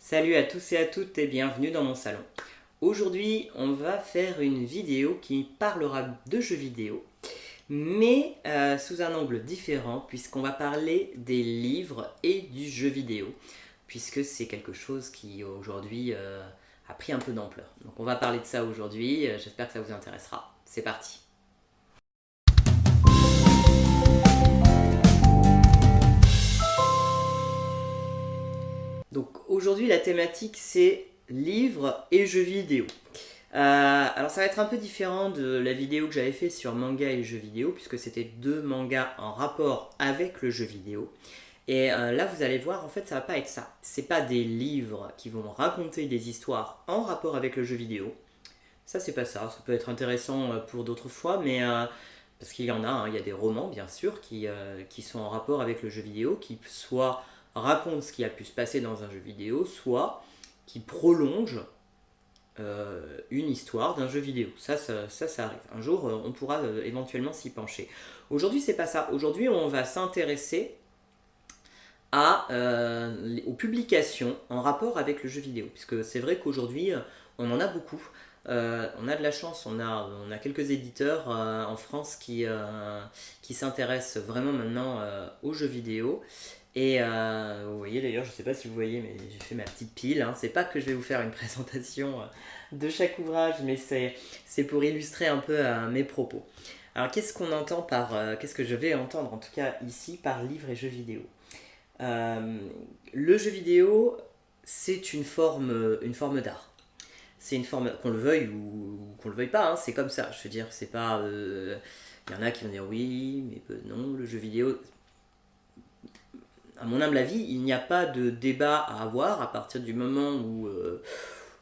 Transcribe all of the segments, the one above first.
Salut à tous et à toutes et bienvenue dans mon salon. Aujourd'hui, on va faire une vidéo qui parlera de jeux vidéo, mais sous un angle différent puisqu'on va parler des livres et du jeu vidéo, puisque c'est quelque chose qui aujourd'hui a pris un peu d'ampleur. Donc on va parler de ça aujourd'hui, j'espère que ça vous intéressera. C'est parti. Donc aujourd'hui la thématique c'est livres et jeux vidéo. Alors ça va être un peu différent de la vidéo que j'avais fait sur manga et jeux vidéo puisque c'était deux mangas en rapport avec le jeu vidéo. Et là vous allez voir en fait ça va pas être ça. C'est pas des livres qui vont raconter des histoires en rapport avec le jeu vidéo. Ça c'est pas ça. Ça peut être intéressant pour d'autres fois mais parce qu'il y en a, hein, il y a des romans bien sûr qui sont en rapport avec le jeu vidéo, qui soit racontent ce qui a pu se passer dans un jeu vidéo, soit qui prolongent une histoire d'un jeu vidéo. Ça arrive. Un jour, on pourra éventuellement s'y pencher. Aujourd'hui, c'est pas ça. Aujourd'hui, on va s'intéresser aux publications en rapport avec le jeu vidéo. Puisque c'est vrai qu'aujourd'hui, on en a beaucoup. On a de la chance, on a quelques éditeurs en France qui s'intéressent vraiment maintenant aux jeux vidéo. Et vous voyez d'ailleurs, je ne sais pas si vous voyez, mais j'ai fait ma petite pile. Hein. C'est pas que je vais vous faire une présentation de chaque ouvrage, mais c'est pour illustrer un peu mes propos. Alors qu'est-ce qu'on entend qu'est-ce que je vais entendre en tout cas ici par livre et jeu vidéo. Le jeu vidéo, c'est une forme d'art. C'est une forme, qu'on le veuille ou qu'on le veuille pas, hein, c'est comme ça. Je veux dire, c'est pas. Il y en a qui vont dire oui, mais non, le jeu vidéo, à mon humble avis, il n'y a pas de débat à avoir à partir du moment où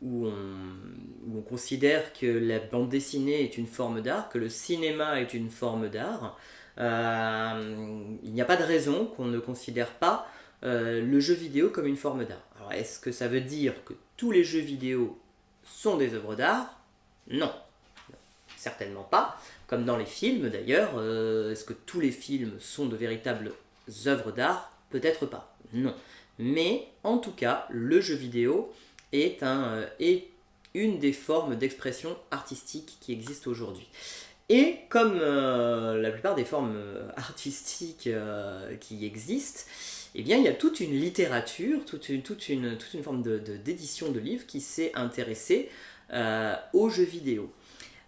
on considère que la bande dessinée est une forme d'art, que le cinéma est une forme d'art. Il n'y a pas de raison qu'on ne considère pas le jeu vidéo comme une forme d'art. Alors, est-ce que ça veut dire que tous les jeux vidéo sont des œuvres d'art? Non, certainement pas. Comme dans les films d'ailleurs, est-ce que tous les films sont de véritables œuvres d'art? Peut-être pas, non. Mais en tout cas, le jeu vidéo est une des formes d'expression artistique qui existent aujourd'hui. Et comme la plupart des formes artistiques qui existent, eh bien, il y a toute une littérature, toute une forme d'édition de livres qui s'est intéressée aux jeux vidéo.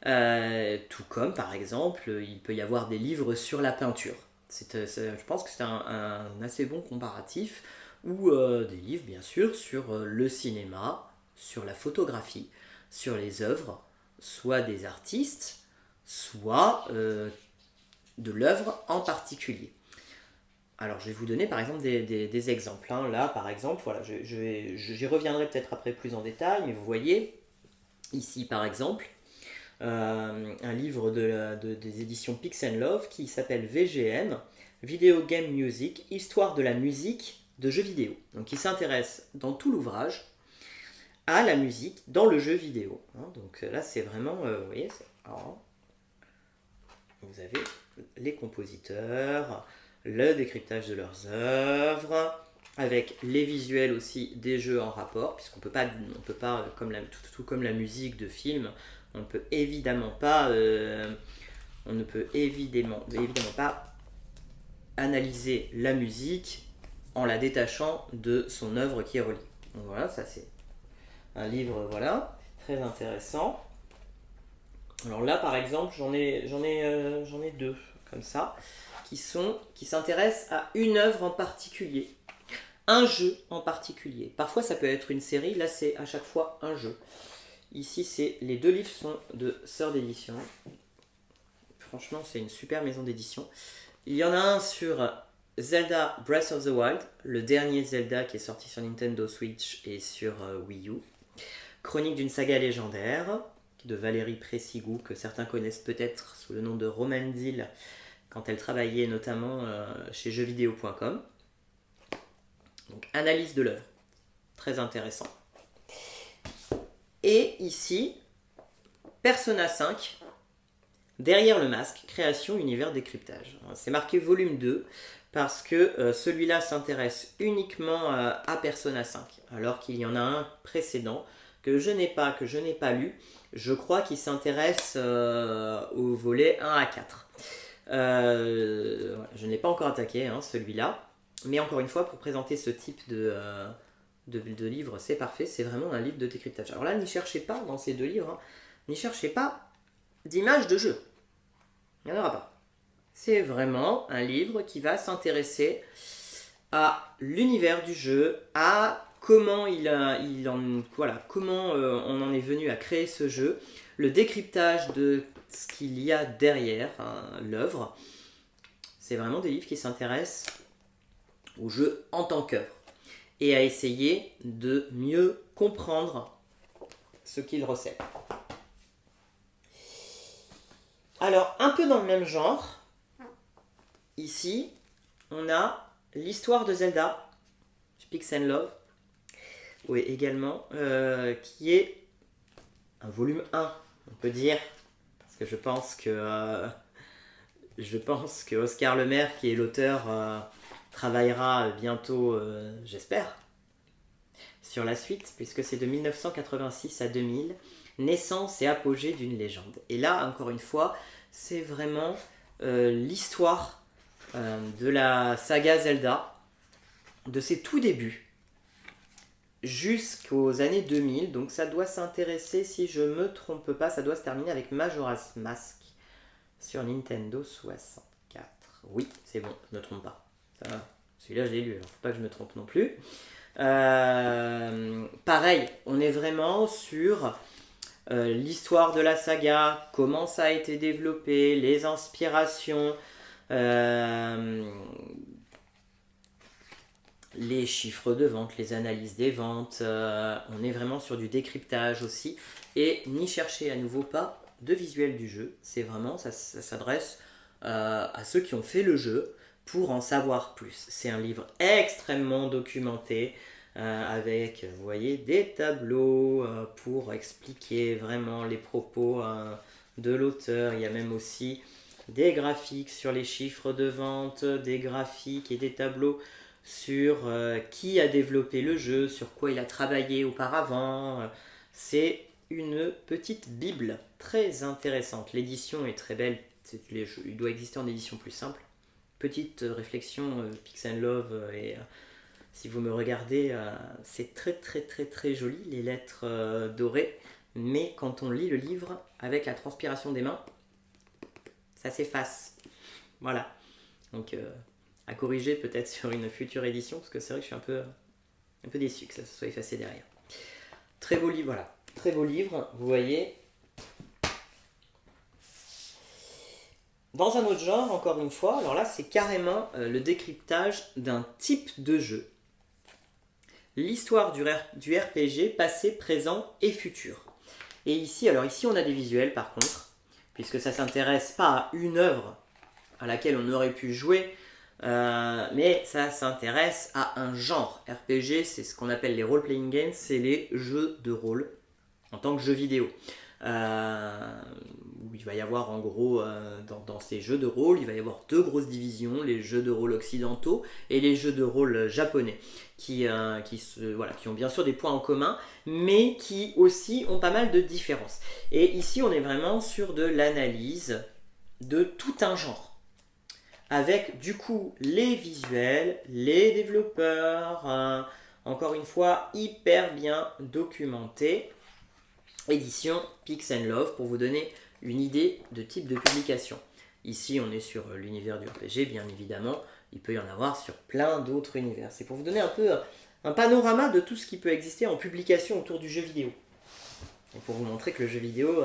Tout comme, par exemple, il peut y avoir des livres sur la peinture. Je pense que c'est un assez bon comparatif, ou des livres, bien sûr, sur le cinéma, sur la photographie, sur les œuvres, soit des artistes, soit de l'œuvre en particulier. Alors, je vais vous donner par exemple des exemples. Hein. Là, par exemple, voilà, j'y reviendrai peut-être après plus en détail, mais vous voyez, ici par exemple, un livre des éditions Pix and Love qui s'appelle VGM, Video Game Music, Histoire de la musique de jeux vidéo. Donc il s'intéresse dans tout l'ouvrage à la musique dans le jeu vidéo. Hein. Donc là c'est vraiment, vous voyez, alors, vous avez les compositeurs, le décryptage de leurs œuvres, avec les visuels aussi des jeux en rapport, puisqu'on peut pas, tout comme la musique de film, on peut évidemment pas, on ne peut évidemment pas analyser la musique en la détachant de son œuvre qui est reliée. Donc voilà, ça c'est un livre, voilà, très intéressant. Alors là, par exemple, j'en ai deux comme ça qui s'intéressent à une œuvre en particulier, un jeu en particulier. Parfois, ça peut être une série. Là, c'est à chaque fois un jeu. Ici, les deux livres sont de Sœur d'édition. Franchement, c'est une super maison d'édition. Il y en a un sur Zelda Breath of the Wild, le dernier Zelda qui est sorti sur Nintendo Switch et sur Wii U. Chronique d'une saga légendaire de Valérie Pressigou, que certains connaissent peut-être sous le nom de Romandil, quand elle travaillait notamment chez jeuxvideo.com. Donc, analyse de l'œuvre. Très intéressant. Et ici, Persona 5, Derrière le masque, création, univers, décryptage. C'est marqué volume 2 parce que celui-là s'intéresse uniquement à Persona 5, alors qu'il y en a un précédent que je n'ai pas lu. Je crois qu'il s'intéresse au volet 1 à 4. Je n'ai pas encore attaqué celui-là, mais encore une fois, pour présenter ce type de livre, c'est parfait, c'est vraiment un livre de décryptage. Alors là, n'y cherchez pas dans ces deux livres, n'y cherchez pas d'images de jeu. Il n'y en aura pas. C'est vraiment un livre qui va s'intéresser à l'univers du jeu, à comment comment on en est venu à créer ce jeu, le décryptage de ce qu'il y a derrière l'œuvre. C'est vraiment des livres qui s'intéressent au jeu en tant qu'œuvre et à essayer de mieux comprendre ce qu'il recèle. Alors, un peu dans le même genre, ici, on a l'histoire de Zelda, Pix and Love, oui, également, qui est un volume 1, on peut dire, parce que je pense que Oscar Lemaire, qui est l'auteur, travaillera bientôt, j'espère, sur la suite, puisque c'est de 1986 à 2000, naissance et apogée d'une légende. Et là, encore une fois, c'est vraiment l'histoire de la saga Zelda, de ses tout débuts, jusqu'aux années 2000. Donc ça doit s'intéresser, si je me trompe pas, ça doit se terminer avec Majora's Mask sur Nintendo 64. Oui, c'est bon, je ne me trompe pas. Celui-là, je l'ai lu, alors faut pas que je me trompe non plus. Pareil, on est vraiment sur l'histoire de la saga, comment ça a été développé, les inspirations, les chiffres de vente, les analyses des ventes. On est vraiment sur du décryptage aussi. Et n'y cherchez à nouveau pas de visuel du jeu. C'est vraiment, ça s'adresse à ceux qui ont fait le jeu pour en savoir plus. C'est un livre extrêmement documenté, avec, vous voyez, des tableaux pour expliquer vraiment les propos de l'auteur. Il y a même aussi des graphiques sur les chiffres de vente, des graphiques et des tableaux sur qui a développé le jeu, sur quoi il a travaillé auparavant. C'est une petite bible très intéressante. Très est très belle. Il doit exister en édition plus simple. Petite réflexion, Pix and Love, et si vous me regardez, c'est très très très très joli, les lettres dorées, mais quand on lit le livre avec la transpiration des mains, ça s'efface. Voilà. Donc à corriger peut-être sur une future édition, parce que c'est vrai que je suis un peu déçu que ça se soit effacé derrière. Très beau livre, voilà. Très beau livre, vous voyez. Dans un autre genre, encore une fois, alors là c'est carrément le décryptage d'un type de jeu. L'histoire du RPG passé, présent et futur. Et ici on a des visuels par contre, puisque ça ne s'intéresse pas à une œuvre à laquelle on aurait pu jouer, mais ça s'intéresse à un genre. RPG, c'est ce qu'on appelle les role-playing games, c'est les jeux de rôle en tant que jeu vidéo. Où il va y avoir en gros, dans ces jeux de rôle, il va y avoir deux grosses divisions, les jeux de rôle occidentaux et les jeux de rôle japonais, qui ont bien sûr des points en commun, mais qui aussi ont pas mal de différences. Et ici, on est vraiment sur de l'analyse de tout un genre, avec du coup les visuels, les développeurs, encore une fois, hyper bien documentés. Édition Pix and Love, pour vous donner une idée de type de publication. Ici, on est sur l'univers du RPG, bien évidemment. Il peut y en avoir sur plein d'autres univers. C'est pour vous donner un peu un panorama de tout ce qui peut exister en publication autour du jeu vidéo. Et pour vous montrer que le jeu vidéo,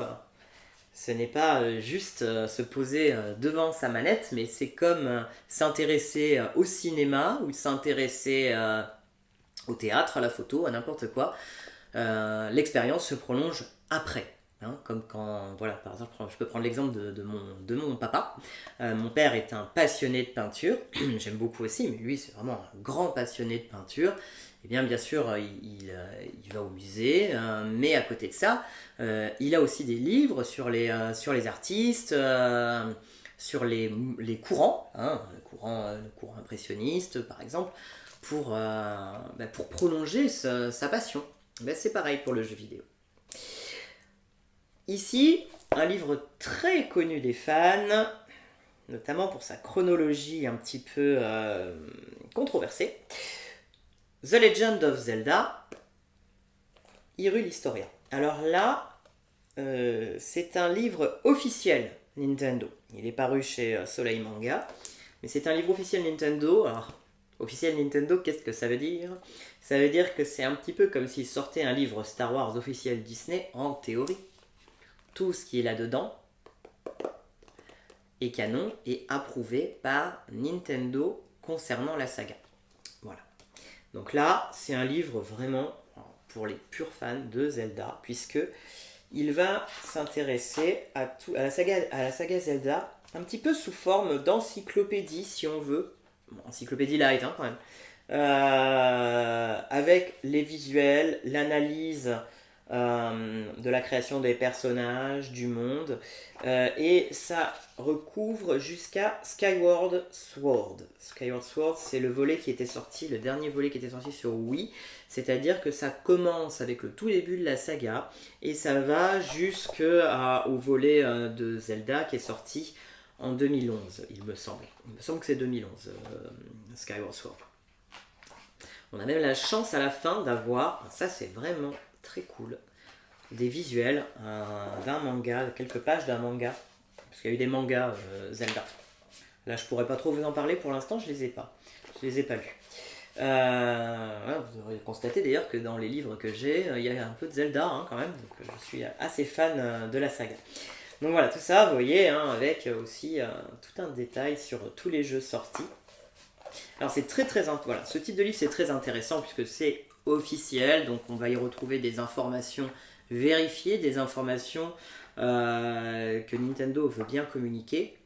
ce n'est pas juste se poser devant sa manette, mais c'est comme s'intéresser au cinéma ou s'intéresser au théâtre, à la photo, à n'importe quoi. L'expérience se prolonge après. Comme quand, voilà, par exemple, je peux prendre l'exemple de mon papa. Mon père est un passionné de peinture, j'aime beaucoup aussi, mais lui c'est vraiment un grand passionné de peinture. eh bien sûr, il va au musée, mais à côté de ça, il a aussi des livres sur les artistes, sur les courants, hein, le courant impressionniste par exemple, pour prolonger sa passion. Ben, c'est pareil pour le jeu vidéo. Ici, un livre très connu des fans, notamment pour sa chronologie un petit peu controversée. The Legend of Zelda, Hyrule Historia. Alors là, c'est un livre officiel Nintendo. Il est paru chez Soleil Manga, mais c'est un livre officiel Nintendo. Alors, officiel Nintendo, qu'est-ce que ça veut dire? Ça veut dire que c'est un petit peu comme s'il sortait un livre Star Wars officiel Disney en théorie. Tout ce qui est là-dedans est canon et approuvé par Nintendo concernant la saga. Voilà. Donc là, c'est un livre vraiment pour les purs fans de Zelda, puisque il va s'intéresser à la saga Zelda, un petit peu sous forme d'encyclopédie, si on veut. Bon, encyclopédie light, hein, quand même. Avec les visuels, l'analyse de la création des personnages, du monde, et ça recouvre jusqu'à Skyward Sword. Skyward Sword, c'est le volet qui était sorti, le dernier volet qui était sorti sur Wii, c'est-à-dire que ça commence avec le tout début de la saga, et ça va jusqu'au volet de Zelda qui est sorti en 2011, il me semble. Il me semble que c'est 2011, Skyward Sword. On a même la chance à la fin d'avoir, ça c'est vraiment très cool, des visuels d'un manga, quelques pages d'un manga, parce qu'il y a eu des mangas Zelda. Là je pourrais pas trop vous en parler pour l'instant, je les ai pas lus. Vous aurez constaté d'ailleurs que dans les livres que j'ai, il y a un peu de Zelda hein, quand même, donc je suis assez fan de la saga. Donc voilà, tout ça, vous voyez, hein, avec aussi tout un détail sur tous les jeux sortis. Alors c'est voilà, ce type de livre c'est très intéressant puisque c'est officiel, donc on va y retrouver des informations vérifiées, des informations que Nintendo veut bien communiquer.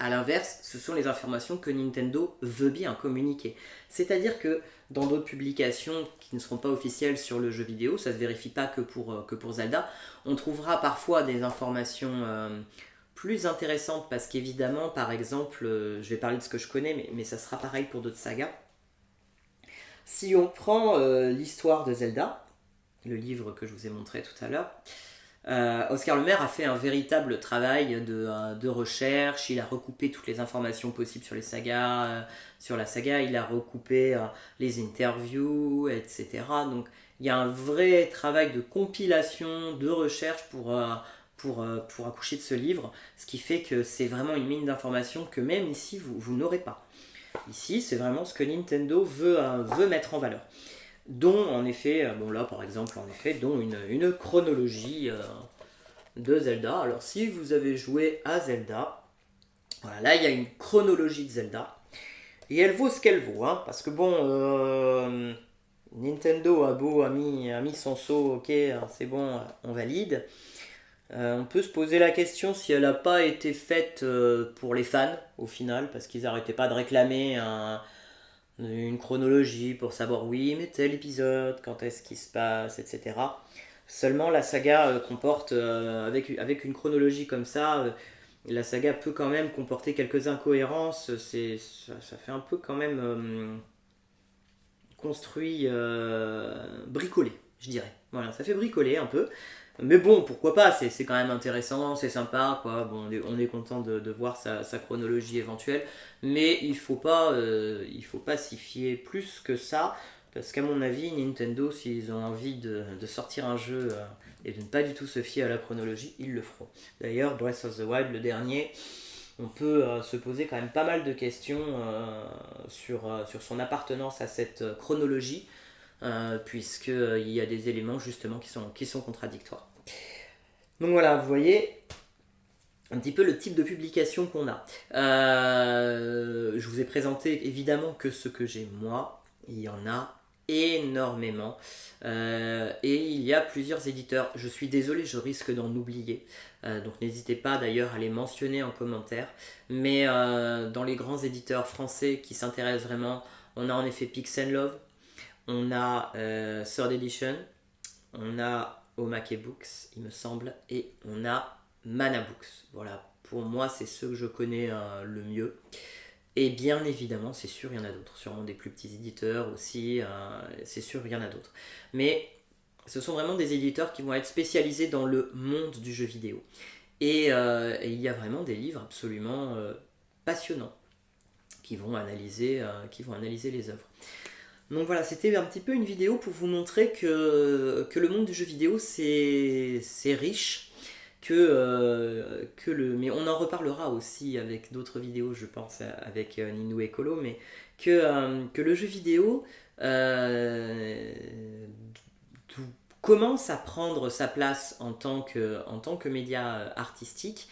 A l'inverse, ce sont les informations que Nintendo veut bien communiquer. C'est-à-dire que dans d'autres publications qui ne seront pas officielles sur le jeu vidéo, ça ne se vérifie pas que pour Zelda, on trouvera parfois des informations plus intéressantes parce qu'évidemment, par exemple, je vais parler de ce que je connais, mais ça sera pareil pour d'autres sagas. Si on prend l'histoire de Zelda, le livre que je vous ai montré tout à l'heure, Oscar Lemaire a fait un véritable travail de recherche. Il a recoupé toutes les informations possibles sur les sagas, sur la saga. Il a recoupé les interviews, etc. Donc il y a un vrai travail de compilation, de recherche pour accoucher de ce livre. Ce qui fait que c'est vraiment une mine d'informations que même ici vous n'aurez pas. Ici c'est vraiment ce que Nintendo veut mettre en valeur. Dont en effet, bon là par exemple, dont une chronologie de Zelda. Alors si vous avez joué à Zelda, voilà, là il y a une chronologie de Zelda. Et elle vaut ce qu'elle vaut, hein, parce que bon, Nintendo a mis son saut, ok, c'est bon, on valide. On peut se poser la question si elle n'a pas été faite pour les fans au final, parce qu'ils n'arrêtaient pas de réclamer une chronologie pour savoir oui mais tel épisode, quand est-ce qu'il se passe, etc. Seulement la saga comporte, avec une chronologie comme ça, la saga peut quand même comporter quelques incohérences, ça fait un peu quand même construit, bricolé, je dirais. Voilà, ça fait bricoler un peu. Mais bon, pourquoi pas, c'est quand même intéressant, c'est sympa, quoi. Bon, on est content de voir sa chronologie éventuelle, mais il faut pas s'y fier plus que ça, parce qu'à mon avis, Nintendo, s'ils ont envie de sortir un jeu et de ne pas du tout se fier à la chronologie, ils le feront. D'ailleurs, Breath of the Wild, le dernier, on peut se poser quand même pas mal de questions sur son appartenance à cette chronologie, puisqu'il y a des éléments justement qui sont contradictoires. Donc voilà, vous voyez un petit peu le type de publication qu'on a. Je vous ai présenté évidemment que ce que j'ai moi, il y en a énormément, et il y a plusieurs éditeurs. Je suis désolé, je risque d'en oublier, donc n'hésitez pas d'ailleurs à les mentionner en commentaire, mais dans les grands éditeurs français qui s'intéressent vraiment, on a en effet Pix & Love, On a Third Edition, on a Omake Books, il me semble, et on a Mana Books. Voilà, pour moi, c'est ceux que je connais le mieux. Et bien évidemment, c'est sûr, il y en a d'autres. Sûrement des plus petits éditeurs aussi, c'est sûr, il y en a d'autres. Mais ce sont vraiment des éditeurs qui vont être spécialisés dans le monde du jeu vidéo. Et il y a vraiment des livres absolument passionnants qui vont analyser les œuvres. Donc voilà, c'était un petit peu une vidéo pour vous montrer que le monde du jeu vidéo c'est riche, mais on en reparlera aussi avec d'autres vidéos, je pense, avec Ninou Écolo, mais que le jeu vidéo euh, commence à prendre sa place en tant que média artistique,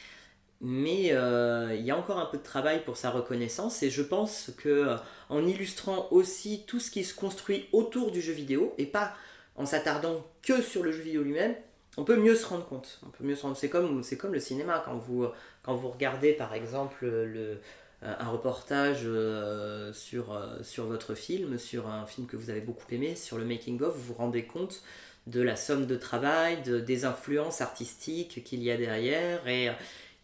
mais il y a encore un peu de travail pour sa reconnaissance et je pense que en illustrant aussi tout ce qui se construit autour du jeu vidéo et pas en s'attardant que sur le jeu vidéo lui-même, on peut mieux se rendre compte. On peut mieux se rendre. C'est comme le cinéma quand vous regardez par exemple un reportage sur votre film, sur un film que vous avez beaucoup aimé, sur le making of, vous vous rendez compte de la somme de travail, des influences artistiques qu'il y a derrière et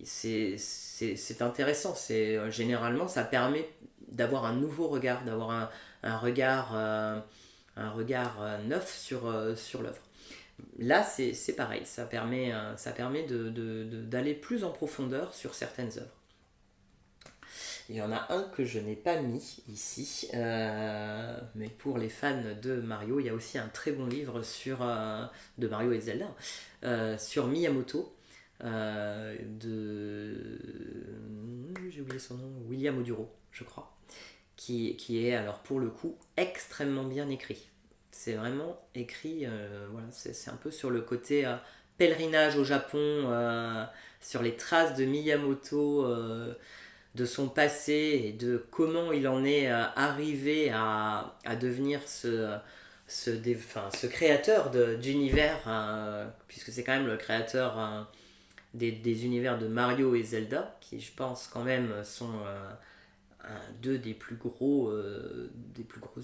c'est intéressant. Généralement, ça permet d'avoir un nouveau regard, d'avoir un regard neuf sur l'œuvre. Là, c'est pareil, ça permet d'aller plus en profondeur sur certaines œuvres. Il y en a un que je n'ai pas mis ici, mais pour les fans de Mario, il y a aussi un très bon livre de Mario et Zelda sur Miyamoto, j'ai oublié son nom, William Oduro, je crois, qui est alors pour le coup extrêmement bien écrit. C'est vraiment écrit, voilà, c'est un peu sur le côté pèlerinage au Japon, sur les traces de Miyamoto, de son passé et de comment il en est arrivé à devenir ce créateur d'univers, puisque c'est quand même le créateur des univers de Mario et Zelda, qui je pense quand même sont deux des plus gros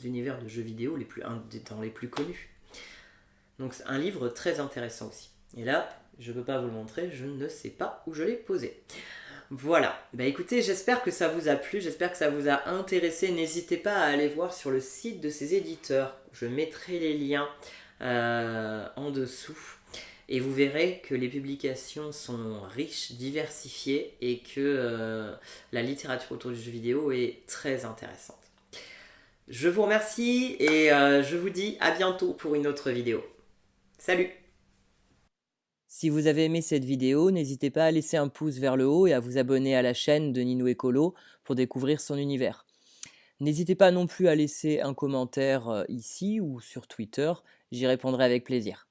univers de jeux vidéo, un des plus connus. Donc c'est un livre très intéressant aussi. Et là, je ne peux pas vous le montrer, je ne sais pas où je l'ai posé. Voilà, bah écoutez, j'espère que ça vous a plu, j'espère que ça vous a intéressé. N'hésitez pas à aller voir sur le site de ces éditeurs. Je mettrai les liens en dessous. Et vous verrez que les publications sont riches, diversifiées et que la littérature autour du jeu vidéo est très intéressante. Je vous remercie et je vous dis à bientôt pour une autre vidéo. Salut! Si vous avez aimé cette vidéo, n'hésitez pas à laisser un pouce vers le haut et à vous abonner à la chaîne de Ninou Écolo pour découvrir son univers. N'hésitez pas non plus à laisser un commentaire ici ou sur Twitter, j'y répondrai avec plaisir.